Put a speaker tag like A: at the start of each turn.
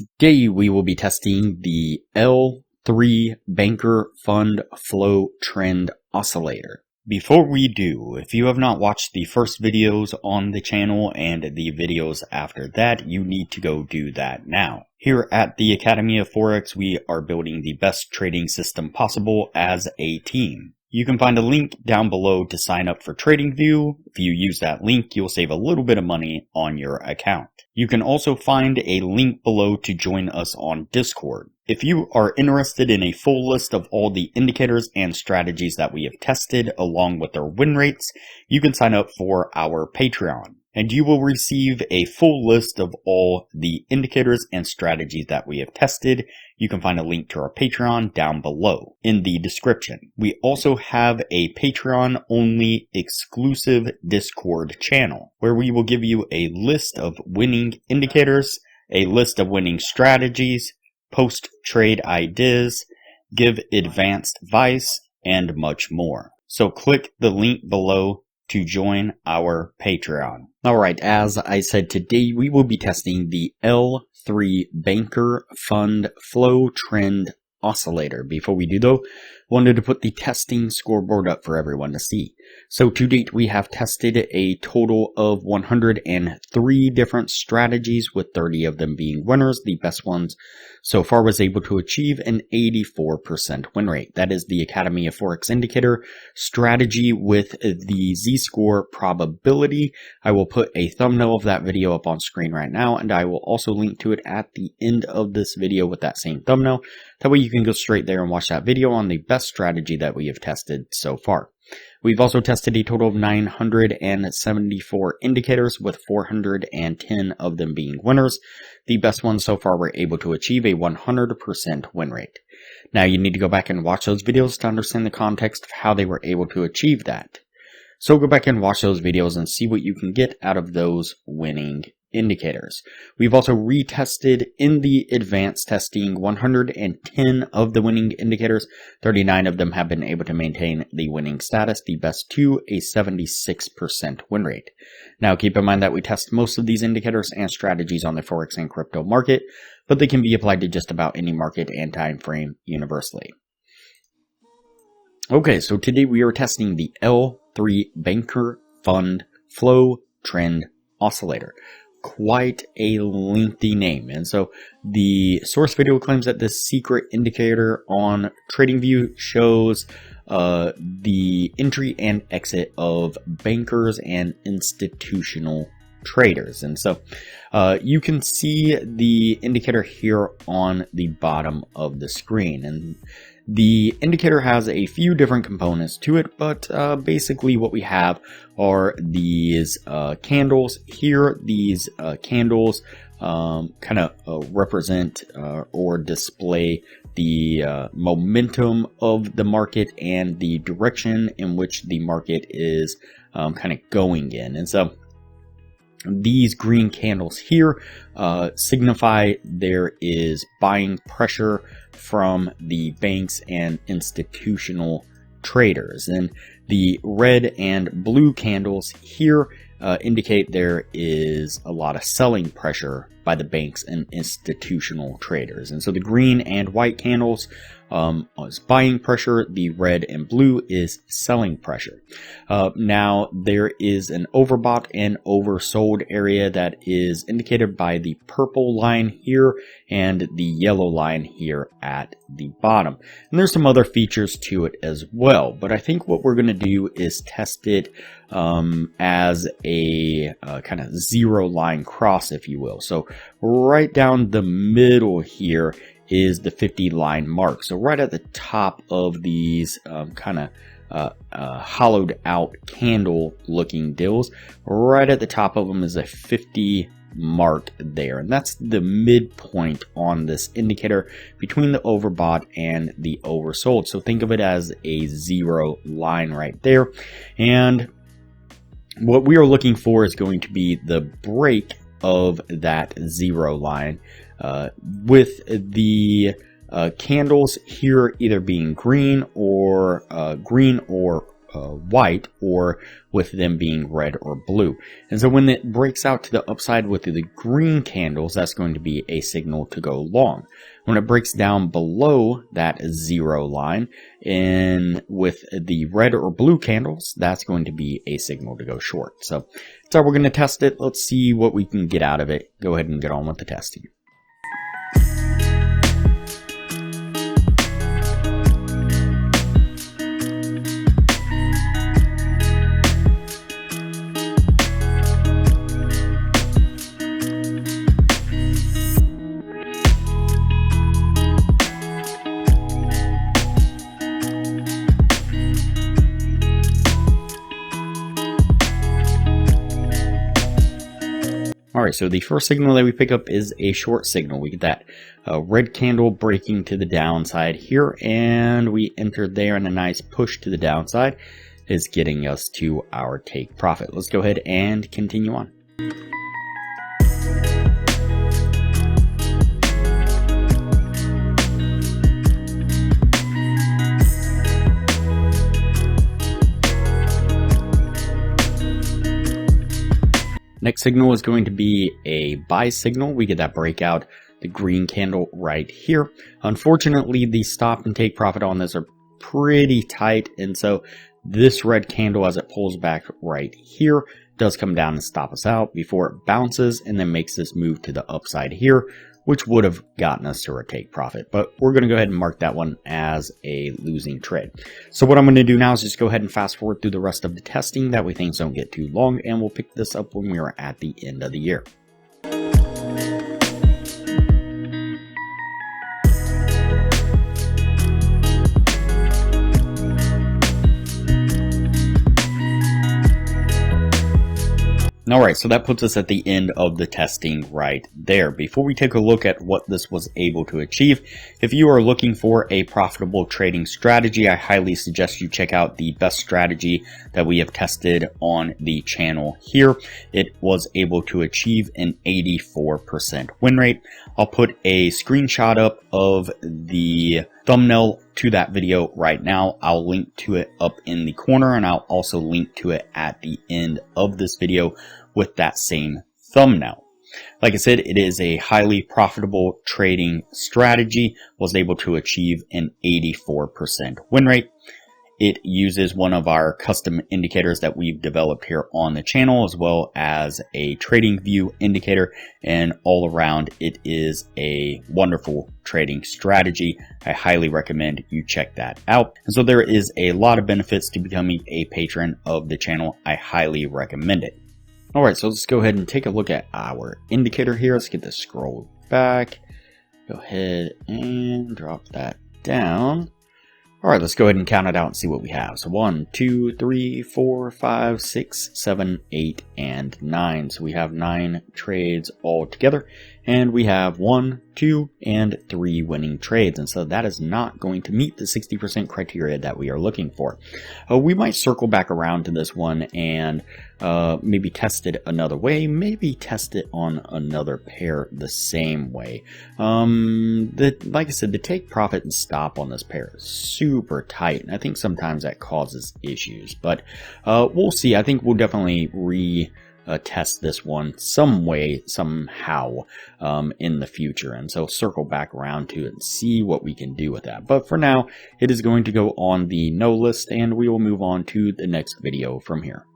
A: Today we will be testing the L3 Banker Fund Flow Trend Oscillator. Before we do, if you have not watched the first videos on the channel and the videos after that, you need to go do that now. Here at the Academy of Forex, we are building the best trading system possible as a team. You can find a link down below to sign up for TradingView. If you use that link, you'll save a little bit of money on your account. You can also find a link below to join us on Discord. If you are interested in a full list of all the indicators and strategies that we have tested along with their win rates, you can sign up for our Patreon. And you will receive a full list of all the indicators and strategies that we have tested. You can find a link to our Patreon down below in the description. We also have a Patreon-only exclusive Discord channel where we will give you a list of winning indicators, a list of winning strategies, post trade ideas, give advanced advice, and much more. So click the link below to join our Patreon. Alright, as I said, today we will be testing the L3 Banker Fund Flow Trend Oscillator. Before we do though, wanted to put the testing scoreboard up for everyone to see. So to date, we have tested a total of 103 different strategies, with 30 of them being winners. The best ones so far was able to achieve an 84% win rate. That is the Academy of Forex indicator strategy with the Z-score probability. I will put a thumbnail of that video up on screen right now, and I will also link to it at the end of this video with that same thumbnail. That way you can go straight there and watch that video on the best strategy that we have tested so far. We've also tested a total of 974 indicators, with 410 of them being winners. The best ones so far were able to achieve a 100% win rate. Now you need to go back and watch those videos to understand the context of how they were able to achieve that. So go back and watch those videos and see what you can get out of those winning indicators. We've also retested in the advanced testing 110 of the winning indicators. 39 of them have been able to maintain the winning status, the best two a 76% win rate. Now keep in mind that we test most of these indicators and strategies on the Forex and crypto market, but they can be applied to just about any market and time frame universally. Okay, so today we are testing the L3 Banker Fund Flow Trend Oscillator. Quite a lengthy name, and so the source video claims that this secret indicator on TradingView shows the entry and exit of bankers and institutional traders. And so you can see the indicator here on the bottom of the screen, and the indicator has a few different components to it, but basically what we have are these candles here. These candles kind of represent or display the momentum of the market and the direction in which the market is kind of going in. And so these green candles here signify there is buying pressure from the banks and institutional traders, and the red and blue candles here indicate there is a lot of selling pressure by the banks and institutional traders. And so the green and white candles is buying pressure, the red and blue is selling pressure. Now there is an overbought and oversold area that is indicated by the purple line here and the yellow line here at the bottom. And there's some other features to it as well, but I think what we're going to do is test it as a kind of zero line cross, if you will. So right down the middle here is the 50 line mark. So right at the top of these kind of hollowed out candle looking deals, right at the top of them is a 50 mark there, and that's the midpoint on this indicator between the overbought and the oversold. So think of it as a zero line right there, and what we are looking for is going to be the break of that zero line, with the candles here either being green or white, or with them being red or blue. And so when it breaks out to the upside with the green candles, that's going to be a signal to go long. When it breaks down below that 0 line and with the red or blue candles, that's going to be a signal to go short. So that's how we're going to test it. Let's see what we can get out of it. Go ahead and get on with the testing. Alright, so the first signal that we pick up is a short signal. We get that red candle breaking to the downside here, and we entered there, and a nice push to the downside is getting us to our take profit. Let's go ahead and continue on. Next signal is going to be a buy signal. We get that breakout, the green candle right here. Unfortunately, the stop and take profit on this are pretty tight, and so this red candle, as it pulls back right here, does come down and stop us out before it bounces and then makes this move to the upside here, which would have gotten us to our take profit. But we're going to go ahead and mark that one as a losing trade. So what I'm going to do now is just go ahead and fast forward through the rest of the testing. That way things don't get too long, and we'll pick this up when we are at the end of the year. Alright, so that puts us at the end of the testing right there. Before we take a look at what this was able to achieve, if you are looking for a profitable trading strategy, I highly suggest you check out the best strategy that we have tested on the channel here. It was able to achieve an 84% win rate. I'll put a screenshot up of the thumbnail to that video right now. I'll link to it up in the corner, and I'll also link to it at the end of this video with that same thumbnail. Like I said, it is a highly profitable trading strategy, was able to achieve an 84% win rate. It uses one of our custom indicators that we've developed here on the channel, as well as a TradingView indicator, and all around it is a wonderful trading strategy. I highly recommend you check that out. And so there is a lot of benefits to becoming a patron of the channel. I highly recommend it. Alright, so let's go ahead and take a look at our indicator here. Let's get this scroll back. Go ahead and drop that down. Alright, let's go ahead and count it out and see what we have. So 1, 2, 3, 4, 5, 6, 7, 8, and 9. So we have 9 trades all together. And we have 1, 2, and 3 winning trades. And so that is not going to meet the 60% criteria that we are looking for. We might circle back around to this one and maybe test it another way. Maybe test it on another pair the same way. Like I said, the take profit and stop on this pair is super tight. And I think sometimes that causes issues. But we'll see. I think we'll definitely test this one some way, somehow in the future, and so circle back around to it and see what we can do with that. But for now, it is going to go on the no list, and we will move on to the next video from here.